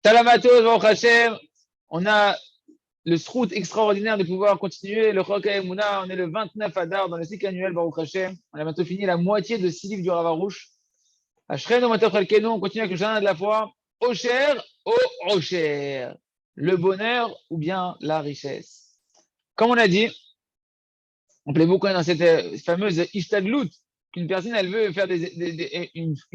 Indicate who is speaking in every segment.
Speaker 1: Salamatos, Baruch Hashem. On a le srout extraordinaire de pouvoir continuer le Chok HaEmuna. On est le 29 Adar dans le cycle annuel Baruch Hashem. On a bientôt fini la moitié de 6 livres du Rav Arush. Ashrenu Matov Chalkenu, on continue avec le Shana de la foi. Osher, Osher. Le bonheur ou bien la richesse. Comme on a dit, on plaît beaucoup dans cette fameuse Ishtadlut, qu'une personne, elle veut faire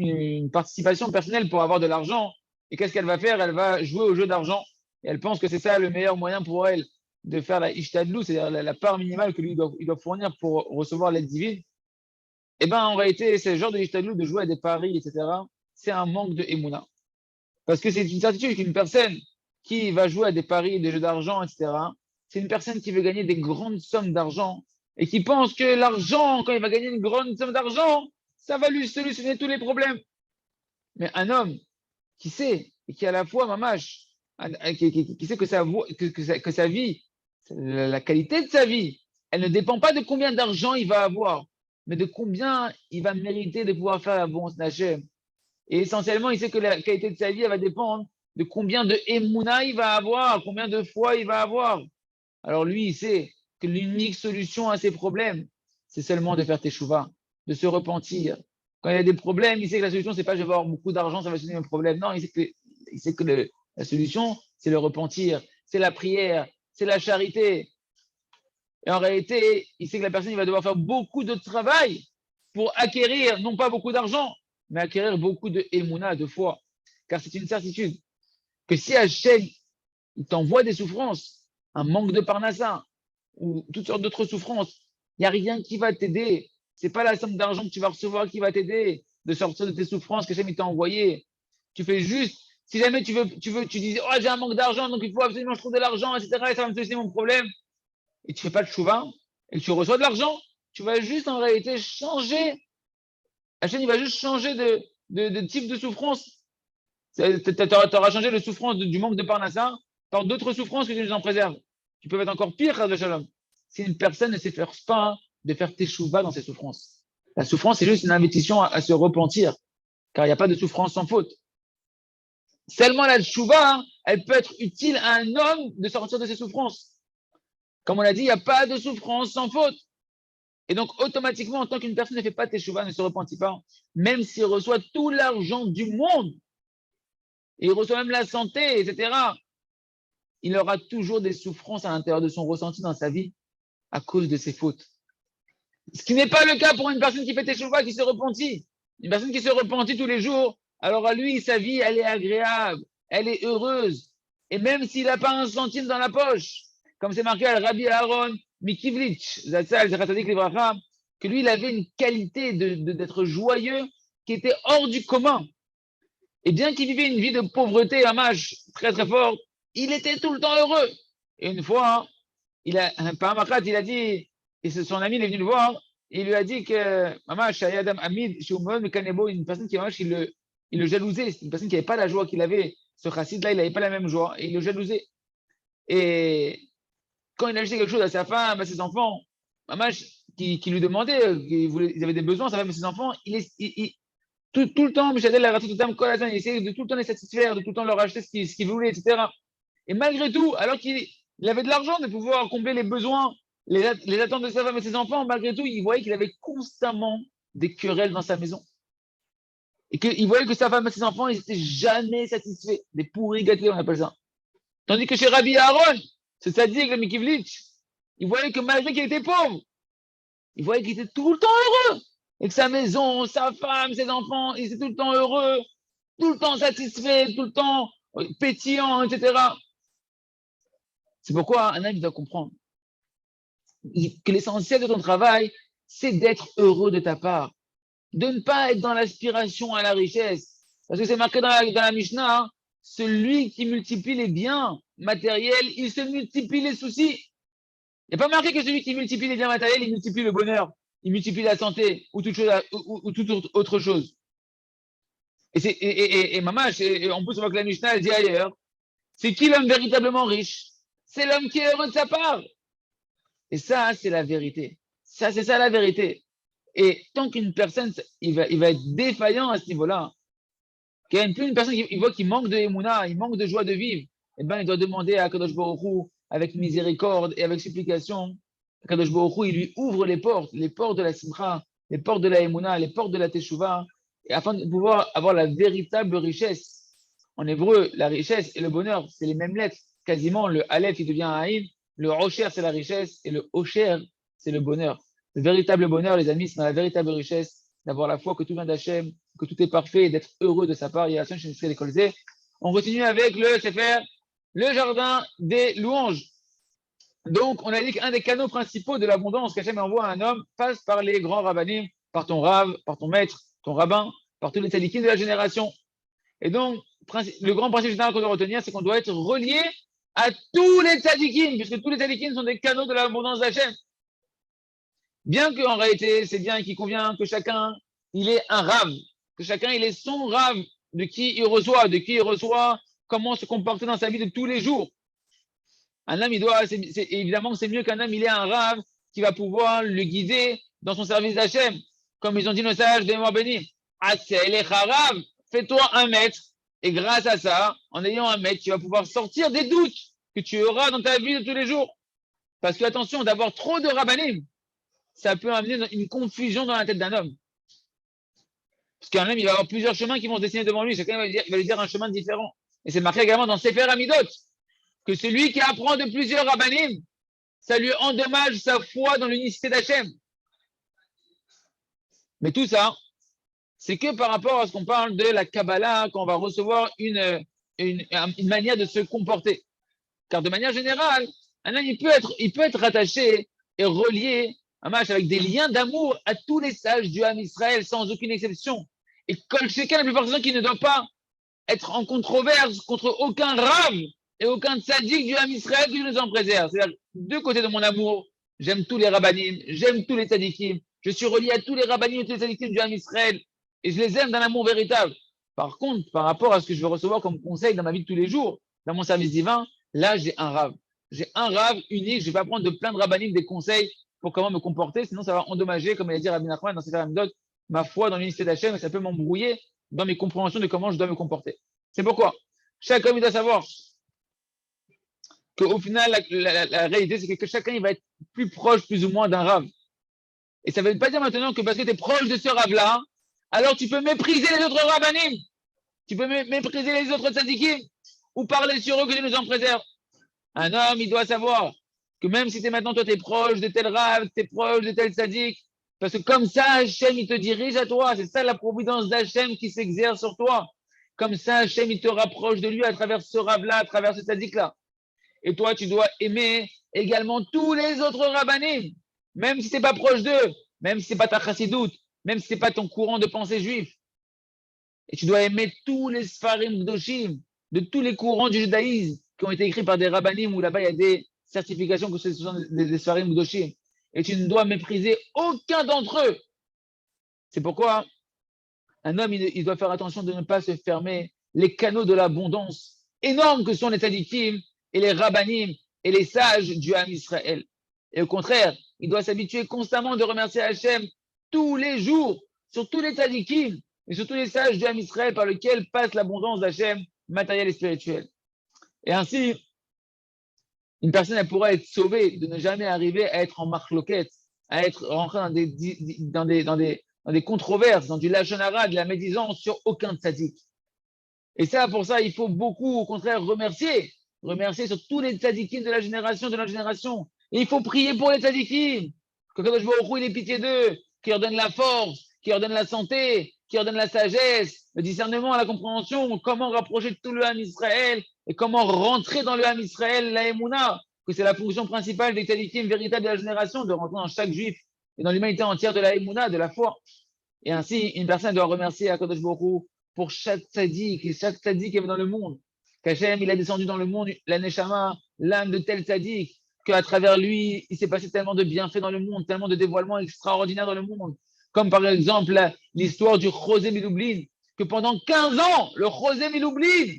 Speaker 1: une participation personnelle pour avoir de l'argent. Et qu'est-ce qu'elle va faire? Elle va jouer au jeu d'argent. Et elle pense que c'est ça le meilleur moyen pour elle de faire la Ishtadlut, c'est-à-dire la part minimale que lui il doit fournir pour recevoir l'aide divine. Eh bien, en réalité, ce genre de Ishtadlut, de jouer à des paris, etc., c'est un manque de Emouna. Parce que c'est une certitude qu'une personne qui va jouer à des paris, des jeux d'argent, etc., c'est une personne qui veut gagner des grandes sommes d'argent et qui pense que l'argent, quand il va gagner une grande somme d'argent, ça va lui solutionner tous les problèmes. Mais un homme qui sait et qui à la fois, mamache, qui sait que sa vie, la qualité de sa vie, elle ne dépend pas de combien d'argent il va avoir, mais de combien il va mériter de pouvoir faire la bonne Hachem. Et essentiellement, il sait que la qualité de sa vie, elle va dépendre de combien de émouna il va avoir, combien de foi il va avoir. Alors lui, il sait que l'unique solution à ses problèmes, c'est seulement de faire teshuva, de se repentir. Quand il y a des problèmes, il sait que la solution, c'est pas je vais avoir beaucoup d'argent, ça va solutionner mes problèmes. Non, il sait que la solution, c'est le repentir, c'est la prière, c'est la charité. Et en réalité, il sait que la personne il va devoir faire beaucoup de travail pour acquérir, non pas beaucoup d'argent, mais acquérir beaucoup de émouna, de foi. Car c'est une certitude que si Hachem il t'envoie des souffrances, un manque de parnassa ou toutes sortes d'autres souffrances, il n'y a rien qui va t'aider. Ce n'est pas la somme d'argent que tu vas recevoir qui va t'aider de sortir de tes souffrances que Hachem t'a envoyé. Tu fais juste, si jamais tu dis, oh j'ai un manque d'argent, donc il faut absolument que je trouve de l'argent, etc., et ça va me solutionner mon problème, et tu ne fais pas de chouva, et tu reçois de l'argent, tu vas juste en réalité changer. Hachem, il va juste changer de type de souffrance. Tu auras changé la souffrance du manque de parnassa par d'autres souffrances que tu nous en préserves. Tu peux être encore pire, de Shalom. Si une personne ne s'efforce pas de faire teshuva dans ses souffrances. La souffrance, c'est juste une invitation à se repentir, car il n'y a pas de souffrance sans faute. Seulement la teshuva, elle peut être utile à un homme de sortir de ses souffrances. Comme on l'a dit, il n'y a pas de souffrance sans faute. Et donc, automatiquement, en tant qu'une personne ne fait pas teshuva, ne se repentit pas, même s'il reçoit tout l'argent du monde, et il reçoit même la santé, etc., il aura toujours des souffrances à l'intérieur de son ressenti dans sa vie à cause de ses fautes. Ce qui n'est pas le cas pour une personne qui fait teshuva, qui se repentit. Une personne qui se repentit tous les jours, alors à lui, sa vie, elle est agréable, elle est heureuse. Et même s'il n'a pas un centime dans la poche, comme c'est marqué à Rabbi Aaron Mikivlich, que lui, il avait une qualité d'être joyeux qui était hors du commun. Et bien qu'il vivait une vie de pauvreté, un mâche très très fort, il était tout le temps heureux. Et une fois, il a dit, et son ami il est venu le voir, et il lui a dit que Mamash, Adam Hamid, une personne qui il le jalousait, c'est une personne qui n'avait pas la joie qu'il avait. Ce chassid-là, il n'avait pas la même joie, et il le jalousait. Et quand il a acheté quelque chose à sa femme, à ses enfants, Mamash, qui lui demandait, ils avaient des besoins, sa femme et ses enfants, tout le temps, il essayait de tout le temps les satisfaire, de tout le temps leur acheter ce qu'ils voulaient, etc. Et malgré tout, alors qu'il avait de l'argent de pouvoir combler les besoins, les attentes de sa femme et de ses enfants, malgré tout, il voyait qu'il avait constamment des querelles dans sa maison. Et qu'il voyait que sa femme et ses enfants, ils n'étaient jamais satisfaits. Des pourris gâtés, on appelle ça. Tandis que chez Rabbi Aaron, c'est Tzadik, le Mikivlich, il voyait que malgré qu'il était pauvre, il voyait qu'il était tout le temps heureux. Et que sa maison, sa femme, ses enfants, ils étaient tout le temps heureux, tout le temps satisfaits, tout le temps pétillants, etc. C'est pourquoi un homme doit comprendre que l'essentiel de ton travail, c'est d'être heureux de ta part, de ne pas être dans l'aspiration à la richesse. Parce que c'est marqué dans la Mishnah, hein, celui qui multiplie les biens matériels, il se multiplie les soucis. Il n'y a pas marqué que celui qui multiplie les biens matériels, il multiplie le bonheur, il multiplie la santé ou toute autre chose. Et Mamash, en plus, on voit que la Mishnah, elle dit ailleurs, c'est qui l'homme véritablement riche? C'est l'homme qui est heureux de sa part. Et ça, c'est la vérité. Ça, c'est ça la vérité. Et tant qu'une personne, il va être défaillant à ce niveau-là, Une personne qui voit qu'il manque de émouna, il manque de joie de vivre, eh ben, il doit demander à Kadosh Baruch Hu, avec miséricorde et avec supplication. Kadosh Baruch Hu, il lui ouvre les portes de la simcha, les portes de la émouna, les portes de la teshuva, et afin de pouvoir avoir la véritable richesse. En hébreu, la richesse et le bonheur, c'est les mêmes lettres. Quasiment, le Aleph, il devient un Aïn, le Rocher, c'est la richesse, et le Osher, c'est le bonheur. Le véritable bonheur, les amis, c'est dans la véritable richesse, d'avoir la foi que tout vient d'Hachem, que tout est parfait, et d'être heureux de sa part. Il y a la On continue avec le Sefer, le jardin des louanges. Donc, on a dit qu'un des canaux principaux de l'abondance qu'Hachem envoie à un homme passe par les grands rabbinim, par ton rave, par ton maître, ton rabbin, par tous les tzadikim de la génération. Et donc, le grand principe général qu'on doit retenir, c'est qu'on doit être relié à tous les tzadikim, puisque tous les tzadikim sont des canaux de l'abondance d'Hachem. Bien qu'en réalité, c'est bien qu'il convient que chacun, il ait un rave, que chacun, il ait son rave de qui il reçoit, comment se comporter dans sa vie de tous les jours. Un homme, évidemment, c'est mieux qu'un homme, il ait un rave qui va pouvoir le guider dans son service d'Hachem. Comme ils ont dit nos sages, des mois bénis. Fais-toi un maître, et grâce à ça, en ayant un maître, tu vas pouvoir sortir des doutes que tu auras dans ta vie de tous les jours. Parce que, attention, d'avoir trop de rabbanim, ça peut amener une confusion dans la tête d'un homme. Parce qu'un homme, il va avoir plusieurs chemins qui vont se dessiner devant lui. Chacun va lui dire un chemin différent. Et c'est marqué également dans Sefer Amidot que celui qui apprend de plusieurs rabbanim, ça lui endommage sa foi dans l'unicité d'Hachem. Mais tout ça, c'est que par rapport à ce qu'on parle de la Kabbalah, quand on va recevoir une manière de se comporter. Car de manière générale, un homme, il peut être rattaché et relié avec des liens d'amour à tous les sages du Ham Israël, sans aucune exception. Et chacun, la plupart des gens qui ne doivent pas être en controverse contre aucun rave et aucun tzaddik du Ham Israël qui nous en préserve. C'est-à-dire, deux côtés de mon amour, j'aime tous les rabbanim, j'aime tous les tzaddikim, je suis relié à tous les rabbanim et tous les tzaddikim du Ham Israël, et je les aime d'un amour véritable. Par contre, par rapport à ce que je veux recevoir comme conseil dans ma vie de tous les jours, dans mon service divin, là, j'ai un rave. J'ai un rave unique, je ne vais pas prendre de plein de rabbanim des conseils pour comment me comporter, sinon ça va endommager, comme il a dit Rabbi Nachman dans ses Amidot, ma foi dans l'unité d'Hachem, et ça peut m'embrouiller dans mes compréhensions de comment je dois me comporter. C'est pourquoi chaque homme il doit savoir qu'au final, la réalité, c'est que chacun il va être plus proche, plus ou moins, d'un rave. Et ça ne veut pas dire maintenant que parce que tu es proche de ce rave-là, alors tu peux mépriser les autres rabbanim, tu peux mépriser les autres tzadikim, ou parler sur eux que Dieu nous en préserve. Un homme, il doit savoir que même si maintenant, toi, tu es proche de tel rave, tu es proche de tel tzadik, parce que comme ça, Hachem, il te dirige à toi. C'est ça la providence d'Hachem qui s'exerce sur toi. Comme ça, Hachem, il te rapproche de lui à travers ce rave-là, à travers ce tzadik-là. Et toi, tu dois aimer également tous les autres rabbanim, même si tu n'es pas proche d'eux, même si ce n'est pas ta chassidoute, même si ce n'est pas ton courant de pensée juif. Et tu dois aimer tous les Sfarim Gdoshim, de tous les courants du judaïsme qui ont été écrits par des rabbanim, où là-bas il y a des certifications que ce sont des Sfarim Gdoshim. Et tu ne dois mépriser aucun d'entre eux. C'est pourquoi un homme, il doit faire attention de ne pas se fermer les canaux de l'abondance énormes que sont les tzadikim et les rabbanim et les sages du Ham Israël. Et au contraire, il doit s'habituer constamment de remercier Hachem tous les jours sur tous les tzadikim et sur tous les sages du Ham Israël par lesquels passe l'abondance d'Hachem matérielle et spirituelle. Et ainsi, une personne elle pourra être sauvée de ne jamais arriver à être en marloquette, à être rentré dans des controverses, dans du lachon hara, de la médisance sur aucun tzaddik. Et ça, pour ça, il faut beaucoup, au contraire, remercier sur tous les tzaddikim de la génération, de notre génération. Et il faut prier pour les tzaddikim, que Kadosh Baruch Hu, il ait pitié d'eux, qui leur donne la force, qui leur donne la santé, qui leur donne la sagesse, le discernement, la compréhension, comment rapprocher tout le Ham Israël et comment rentrer dans le Ham Israël, la Emouna, que c'est la fonction principale des tzaddikim véritables de la génération, de rentrer dans chaque juif et dans l'humanité entière de la Emouna, de la foi. Et ainsi, une personne doit remercier Kadosh Baruch Hu pour chaque tzaddik et chaque tzaddik qui est dans le monde. Qu'Hachem, il a descendu dans le monde la Neshama, l'âme de tel tzaddik, qu'à travers lui, il s'est passé tellement de bienfaits dans le monde, tellement de dévoilements extraordinaires dans le monde. Comme par exemple l'histoire du Chosé Miloublin, que pendant 15 ans, le Chosé Miloublin,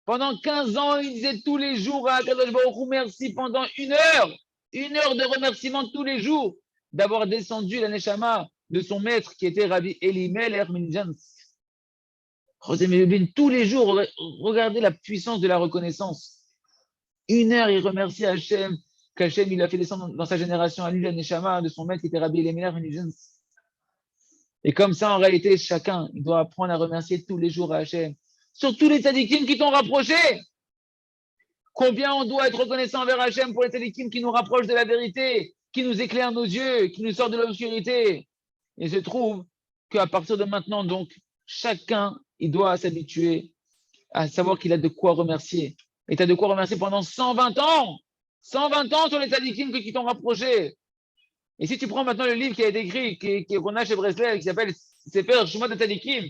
Speaker 1: pendant 15 ans, il disait tous les jours à Kadosh Baruch Hu, merci pendant une heure de remerciement tous les jours, d'avoir descendu la Neshama de son maître qui était Rabbi Elimelech Minjans. Tous les jours, regardez la puissance de la reconnaissance. 1 heure, il remercie Hachem, qu'Hachem, il a fait descendre dans sa génération à lui, la Neshama, de son maître qui était Rabbi Eliezer Benizens. Et comme ça, en réalité, chacun, il doit apprendre à remercier tous les jours à Hachem. Sur tous les tzadikim qui t'ont rapproché. Combien on doit être reconnaissant envers Hachem pour les tzadikim qui nous rapprochent de la vérité, qui nous éclairent nos yeux, qui nous sortent de l'obscurité. Et je trouve qu'à partir de maintenant, donc, chacun, il doit s'habituer à savoir qu'il a de quoi remercier. Et tu as de quoi remercier pendant 120 ans. 120 ans sur les tzadikim qui t'ont rapproché. Et si tu prends maintenant le livre qui a été écrit, qu'on a chez Breslev, qui s'appelle Sefer Shemot de Tzadikim,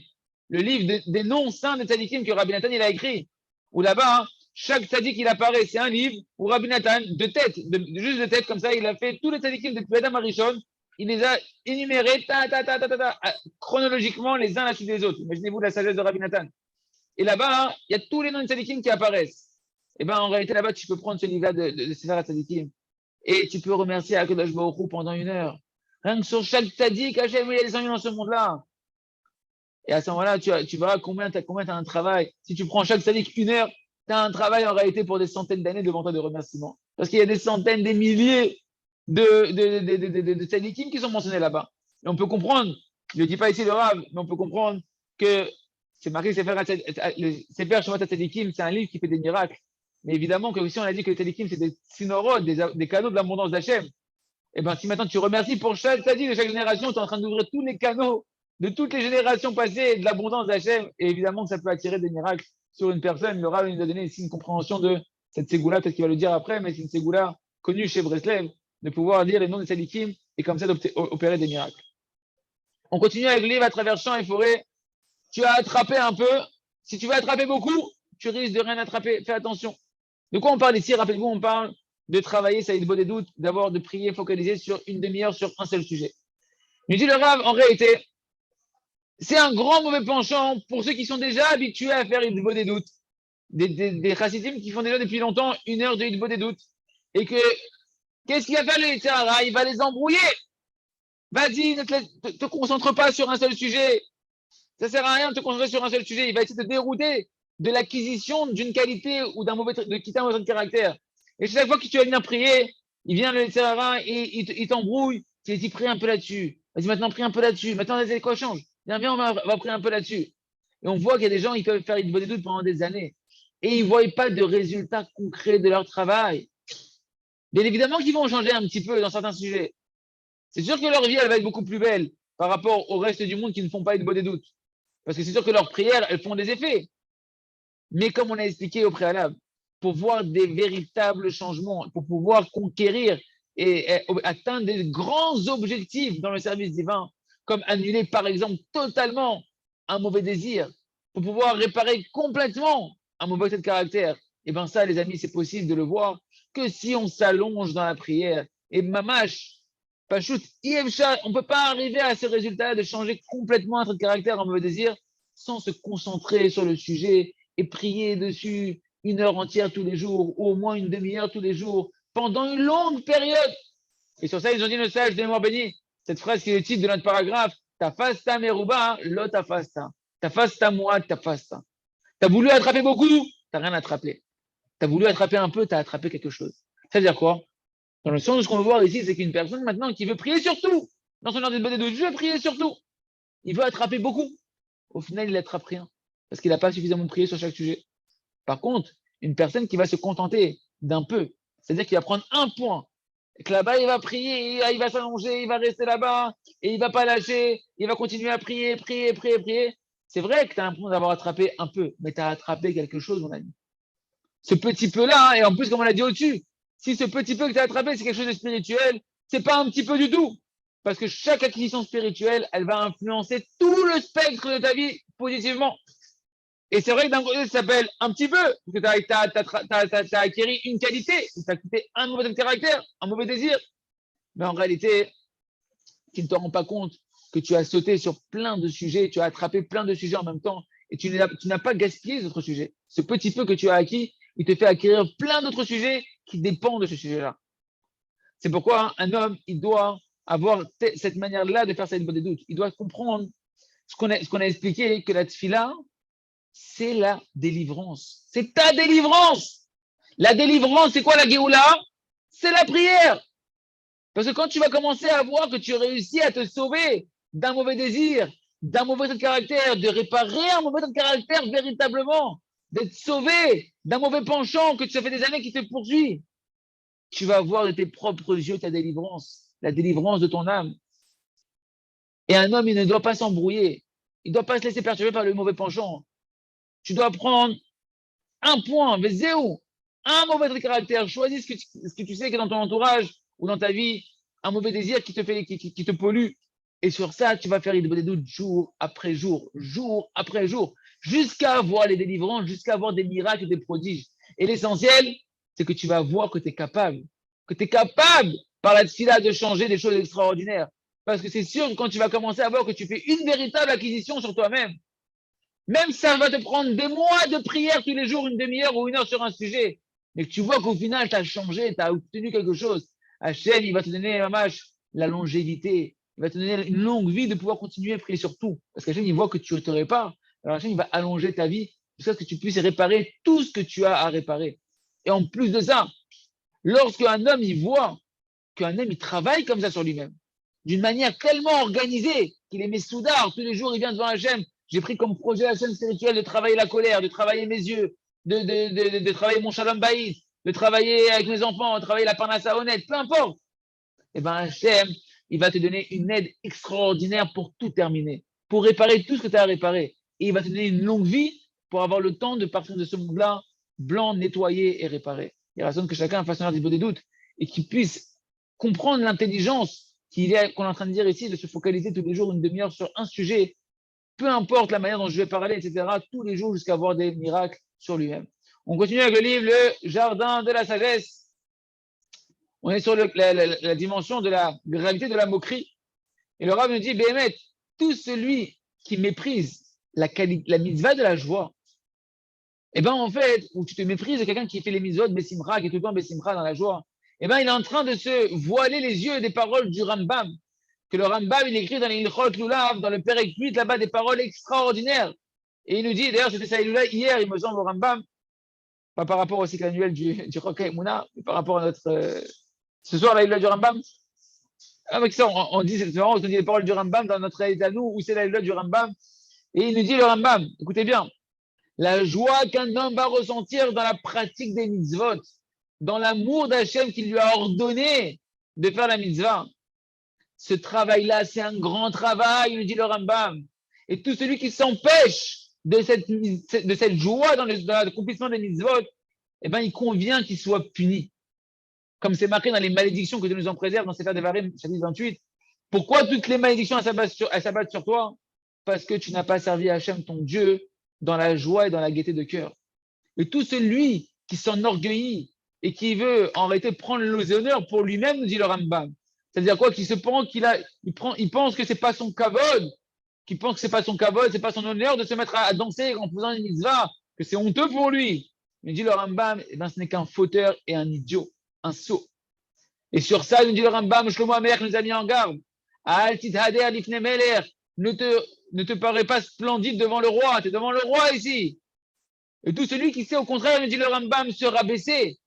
Speaker 1: le livre des noms saints de Tzadikim que Rabbi Nathan il a écrit, où là-bas, hein, chaque tzadik il apparaît, c'est un livre où Rabbi Nathan, de tête, juste de tête, comme ça, il a fait tous les tzadikim depuis Adam Arishon, il les a énumérés chronologiquement les uns à la suite des autres. Imaginez-vous la sagesse de Rabbi Nathan. Et là-bas, hein, il y a tous les noms de tzadikim qui apparaissent. Et bien, en réalité, là-bas, tu peux prendre ce livre-là de Sefer Tzadikim. Et tu peux remercier Akadosh Baruch Hu pendant 1 heure. Rien que sur chaque tzadik, Hachem, il y a des ennuis dans ce monde-là. Et à ce moment-là, tu verras combien tu as un travail. Si tu prends chaque tzadik 1 heure, tu as un travail en réalité pour des centaines d'années devant toi de remerciements. Parce qu'il y a des centaines, des milliers de tzadikim qui sont mentionnés là-bas. Et on peut comprendre, je ne dis pas ici le Rav, mais on peut comprendre que c'est marqué Sefer Shemot Tzadikim, c'est un livre qui fait des miracles. Mais évidemment, comme ici on a dit que les tzadikim, c'est des sinorodes, des canaux de l'abondance d'Hachem. Et bien, si maintenant tu remercies pour chaque tzadik de chaque génération, tu es en train d'ouvrir tous les canaux de toutes les générations passées de l'abondance d'Hachem. Et évidemment que ça peut attirer des miracles sur une personne. Le Rav nous a donné ici une compréhension de cette ségoula, peut-être qu'il va le dire après, mais c'est une ségoula connue chez Breslev, de pouvoir dire les noms des tzadikim et comme ça d'opérer des miracles. On continue avec le livre à travers champs et forêts. Tu as attrapé un peu. Si tu veux attraper beaucoup, tu risques de rien attraper. Fais attention. De quoi on parle ici? Rappelez-vous, on parle de travailler, ça a beau des doutes, d'abord de prier, focaliser sur une demi-heure sur un seul sujet. Il dit le Rav, en réalité, c'est un grand mauvais penchant pour ceux qui sont déjà habitués à faire Hitbo des doutes. Des chassidim qui font déjà depuis longtemps 1 heure de Hitbo des doutes. Et que, qu'est-ce qu'il va faire le Yitzhara? Il va les embrouiller. Vas-y, ne te concentre pas sur un seul sujet. Ça sert à rien de te concentrer sur un seul sujet. Il va essayer de te dérouter de l'acquisition d'une qualité ou d'un mauvais de quitter un mauvais de caractère. Et chaque fois que tu vas venir prier, il vient le Yitzhara et il t'embrouille. Tu dis, prie un peu là-dessus. Vas-y, maintenant, prie un peu là-dessus. Maintenant, c'est quoi change? Viens, on va prier un peu là-dessus. Et on voit qu'il y a des gens, ils peuvent faire une bonne étude pendant des années. Et ils ne voient pas de résultats concrets de leur travail. Bien évidemment qu'ils vont changer un petit peu dans certains sujets. C'est sûr que leur vie, elle va être beaucoup plus belle par rapport au reste du monde qui ne font pas une bonne doute. Parce que c'est sûr que leurs prières, elles font des effets. Mais comme on a expliqué au préalable, pour voir des véritables changements, pour pouvoir conquérir et atteindre des grands objectifs dans le service divin, comme annuler par exemple totalement un mauvais désir, pour pouvoir réparer complètement un mauvais trait de caractère, et bien ça, les amis, c'est possible de le voir que si on s'allonge dans la prière. Et mamash, Pachout, on ne peut pas arriver à ce résultat de changer complètement un trait de caractère en mauvais désir sans se concentrer sur le sujet et prier dessus 1 heure entière tous les jours, ou au moins une demi-heure tous les jours, pendant une longue période. Et sur ça, ils ont dit le sage de mémoire béni, cette phrase qui est le titre de notre paragraphe, Tafasta meruba, lo tafasta. Tafasta moi, tafasta. Tu as voulu attraper beaucoup, tu n'as rien attrapé. Tu as voulu attraper un peu, tu as attrapé quelque chose. Ça veut dire quoi? Dans le sens de ce qu'on veut voir ici, c'est qu'une personne maintenant qui veut prier sur tout, dans son ordre de bonne de je veux prier sur tout, il veut attraper beaucoup. Au final, il n'attrape rien, parce qu'il n'a pas suffisamment prié sur chaque sujet. Par contre, une personne qui va se contenter d'un peu, c'est-à-dire qu'il va prendre un point, et que là-bas, il va prier, il va s'allonger, il va rester là-bas, et il ne va pas lâcher, il va continuer à prier, prier, prier, prier. C'est vrai que tu as l'impression d'avoir attrapé un peu, mais tu as attrapé quelque chose, mon ami. Ce petit peu-là, hein, et en plus, comme on l'a dit au-dessus, si ce petit peu que tu as attrapé, c'est quelque chose de spirituel, c'est pas un petit peu du tout. Parce que chaque acquisition spirituelle, elle va influencer tout le spectre de ta vie positivement. Et c'est vrai que d'un côté, ça s'appelle un petit peu, parce que tu as acquis une qualité, tu as quitté un mauvais caractère, un mauvais désir. Mais en réalité, tu ne te rends pas compte que tu as sauté sur plein de sujets, tu as attrapé plein de sujets en même temps, et tu n'as pas gaspillé les autres sujets. Ce petit peu que tu as acquis, il te fait acquérir plein d'autres sujets qui dépendent de ce sujet-là. C'est pourquoi un homme, il doit avoir cette manière-là de faire sa bonne doute. Il doit comprendre ce qu'on a expliqué, que la tfila, c'est la délivrance. C'est ta délivrance. La délivrance, c'est quoi la Géoula? C'est la prière. Parce que quand tu vas commencer à voir que tu réussis à te sauver d'un mauvais désir, d'un mauvais trait de caractère, de réparer un mauvais trait de caractère véritablement, d'être sauvé d'un mauvais penchant que ça fait des années qui te poursuit, tu vas voir de tes propres yeux ta délivrance, la délivrance de ton âme. Et un homme, il ne doit pas s'embrouiller. Il ne doit pas se laisser perturber par le mauvais penchant. Tu dois prendre un point, zéro, un mauvais trait de caractère. Choisis ce que tu sais que dans ton entourage ou dans ta vie, un mauvais désir qui te fait, qui te pollue. Et sur ça, tu vas faire des doutes jour après jour, jusqu'à avoir les délivrances, jusqu'à avoir des miracles, des prodiges. Et l'essentiel, c'est que tu vas voir que tu es capable, par la tfila de changer des choses extraordinaires. Parce que c'est sûr que quand tu vas commencer à voir que tu fais une véritable acquisition sur toi-même, même si ça va te prendre des mois de prière tous les jours, une demi-heure ou une heure sur un sujet, mais que tu vois qu'au final, tu as changé, tu as obtenu quelque chose. Hachem, il va te donner, mamash, la longévité. Il va te donner une longue vie de pouvoir continuer à prier sur tout. Parce qu'Hachem, il voit que tu te répares. Alors Hachem, il va allonger ta vie jusqu'à ce que tu puisses réparer tout ce que tu as à réparer. Et en plus de ça, lorsqu'un homme, il voit qu'un homme, il travaille comme ça sur lui-même, d'une manière tellement organisée qu'il est messoudar, tous les jours, il vient devant Hachem. J'ai pris comme projet la chaîne spirituelle de travailler la colère, de travailler mes yeux, de travailler mon shalom baïs, de travailler avec mes enfants, de travailler la parnassa honnête, peu importe. Eh bien, Hachem, il va te donner une aide extraordinaire pour tout terminer, pour réparer tout ce que tu as à réparer. Et il va te donner une longue vie pour avoir le temps de partir de ce monde-là, blanc, nettoyé et réparé. Il raisonne que chacun fasse un des doutes et qu'il puisse comprendre l'intelligence qu'on est en train de dire ici, de se focaliser tous les jours une demi-heure sur un sujet, peu importe la manière dont je vais parler, etc., tous les jours jusqu'à avoir des miracles sur lui-même. On continue avec le livre Le Jardin de la Sagesse. On est sur la dimension de la gravité de la moquerie. Et le Rav nous dit, Béhémet, tout celui qui méprise la mitzvah de la joie, eh bien, en fait, où tu te méprises de quelqu'un qui fait les mitzvot Bessimra, qui est tout le temps Bessimra dans la joie, eh bien, il est en train de se voiler les yeux des paroles du Rambam, que le Rambam, il écrit dans les Ilchot Lulav, dans le Perek 8, là-bas, des paroles extraordinaires. Et il nous dit, d'ailleurs, c'était ça hier, il me semble, au Rambam, pas par rapport au cycle annuel du Rokai Mouna, mais par rapport à notre. Ce soir, la du Rambam. Avec ça, on dit, c'est marrant, on dit les paroles du Rambam dans notre à nous, où c'est la du Rambam. Et il nous dit, le Rambam, écoutez bien, la joie qu'un homme va ressentir dans la pratique des mitzvot, dans l'amour d'Hachem qui lui a ordonné de faire la mitzvah. Ce travail-là, c'est un grand travail, nous dit le Rambam. Et tout celui qui s'empêche de cette joie dans l'accomplissement des mitzvot, eh ben, il convient qu'il soit puni. Comme c'est marqué dans les malédictions que Dieu nous en préserve dans Sefer Devarim, chapitre 28. Pourquoi toutes les malédictions s'abattent sur toi? Parce que tu n'as pas servi Hachem, ton Dieu, dans la joie et dans la gaieté de cœur. Et tout celui qui s'enorgueillit et qui veut en réalité prendre les honneurs pour lui-même, nous dit le Rambam. C'est-à-dire quoi? Qu'il se pense il pense que c'est pas son kavod, qu'il pense que c'est pas son kavod, c'est pas son honneur de se mettre à danser en faisant une mitzvah, que c'est honteux pour lui. Il dit le Rambam, eh ben, ce n'est qu'un fauteur et un idiot, un sot. Et sur ça, nous dit le Rambam, Shlomo Amelech nous a mis en garde. Al tithader lifnei melech, ne te paraît pas splendide devant le roi, tu es devant le roi ici. Et tout celui qui sait au contraire, nous dit le Rambam, se rabaisser,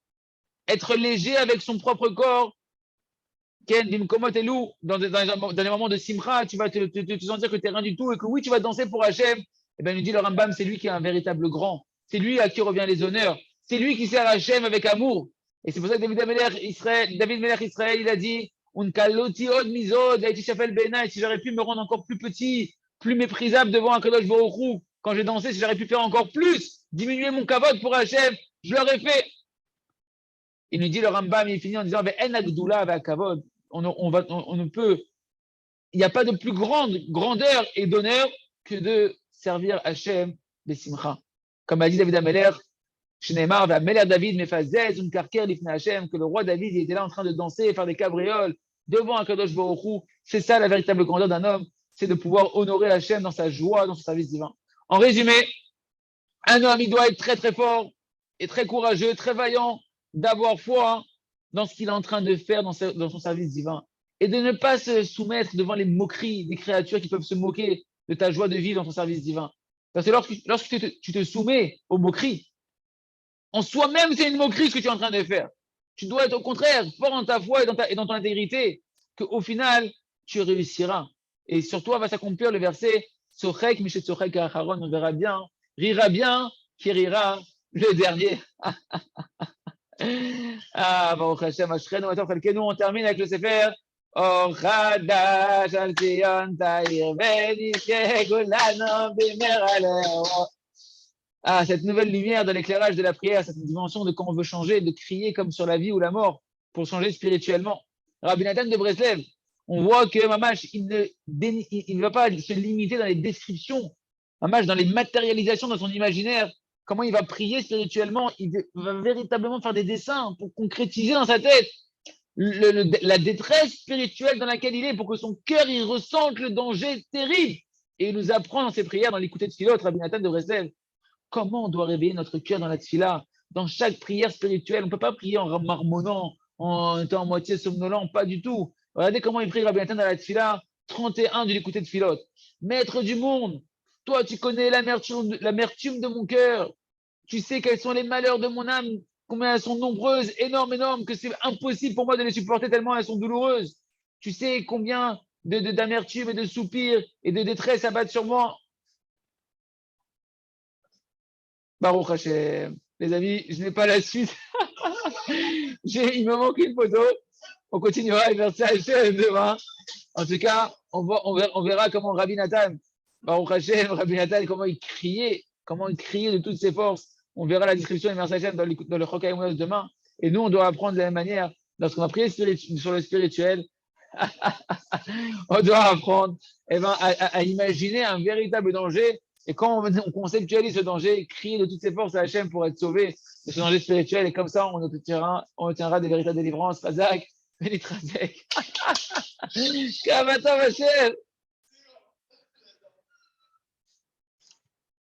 Speaker 1: être léger avec son propre corps, Ken, dans des moments de simcha, tu vas te sentir que tu n'es rien du tout et que oui, tu vas danser pour Hachem. Et bien, nous dit le Rambam, c'est lui qui est un véritable grand. C'est lui à qui revient les honneurs. C'est lui qui sert Hachem avec amour. Et c'est pour ça que David Melech Israël, il a dit, si j'aurais pu me rendre encore plus petit, plus méprisable devant un Kadosh Baruch Hu, quand j'ai dansé, si j'aurais pu faire encore plus, diminuer mon kavod pour Hachem, je l'aurais fait. Il nous dit le Rambam, il finit en disant, on ne peut, il n'y a pas de plus grande grandeur et d'honneur que de servir Hachem Bessimcha. Comme a dit David Ameler, Shneimar, Ameler David, Mefazez, Karker, Lifne Hachem, que le roi David il était là en train de danser et faire des cabrioles devant un Kadosh Baruch Hu. C'est ça la véritable grandeur d'un homme, c'est de pouvoir honorer Hachem dans sa joie, dans son service divin. En résumé, un homme, il doit être très très fort et très courageux, très vaillant, d'avoir foi dans ce qu'il est en train de faire dans son service divin et de ne pas se soumettre devant les moqueries des créatures qui peuvent se moquer de ta joie de vivre dans ton service divin. Parce que lorsque tu te soumets aux moqueries, en soi-même, c'est une moquerie ce que tu es en train de faire. Tu dois être au contraire fort dans ta foi et dans ton intégrité, qu'au final, tu réussiras. Et sur toi va s'accomplir le verset Sochek, Mishet Sochek Acharon, on verra bien, rira bien, qui rira le dernier. Ah, Baruch Hashem, Ashrenu, Atov Chalkenu, on termine avec le Sefer. Or Chadash al Zion Taïr, Benishke Kulano Bimer Aleo. Ah, cette nouvelle lumière de l'éclairage de la prière, cette dimension de quand on veut changer, de crier comme sur la vie ou la mort, pour changer spirituellement. Rabbi Nathan de Breslev, on voit que Mamash, il ne va pas se limiter dans les descriptions, Mamash, dans les matérialisations dans son imaginaire, comment il va prier spirituellement, il va véritablement faire des dessins pour concrétiser dans sa tête la détresse spirituelle dans laquelle il est, pour que son cœur, il ressente le danger terrible. Et il nous apprend dans ses prières, dans l'écouter de Philot, Rabbi Nathan de Breslev, comment on doit réveiller notre cœur dans la tfila, dans chaque prière spirituelle. On ne peut pas prier en marmonnant, en étant à moitié somnolent, pas du tout. Regardez comment il prie Rabbi Nathan dans la tfila 31 de l'écouter de Philote. Maître du monde, toi tu connais l'amertume de mon cœur. Tu sais quels sont les malheurs de mon âme, combien elles sont nombreuses, énormes, que c'est impossible pour moi de les supporter tellement elles sont douloureuses. Tu sais combien d'amertume et de soupirs et de détresse abattent sur moi. Baruch Hashem. Les amis, je n'ai pas la suite. Il me manque une photo. On continuera les versets Hashem demain. En tout cas, on verra comment Rabbi Nathan, Baruch Hashem, Rabbi Nathan, comment il criait de toutes ses forces. On verra la description des versets Hashem dans le Chok HaEmunah demain. Et nous, on doit apprendre de la même manière. Lorsqu'on a prié sur le spirituel, on doit apprendre à imaginer un véritable danger. Et quand on conceptualise ce danger, crier de toutes ses forces à Hachem pour être sauvé de ce danger spirituel, et comme ça, on obtiendra des véritables délivrances. Razak, Benitrazek. Kavatam Hachem.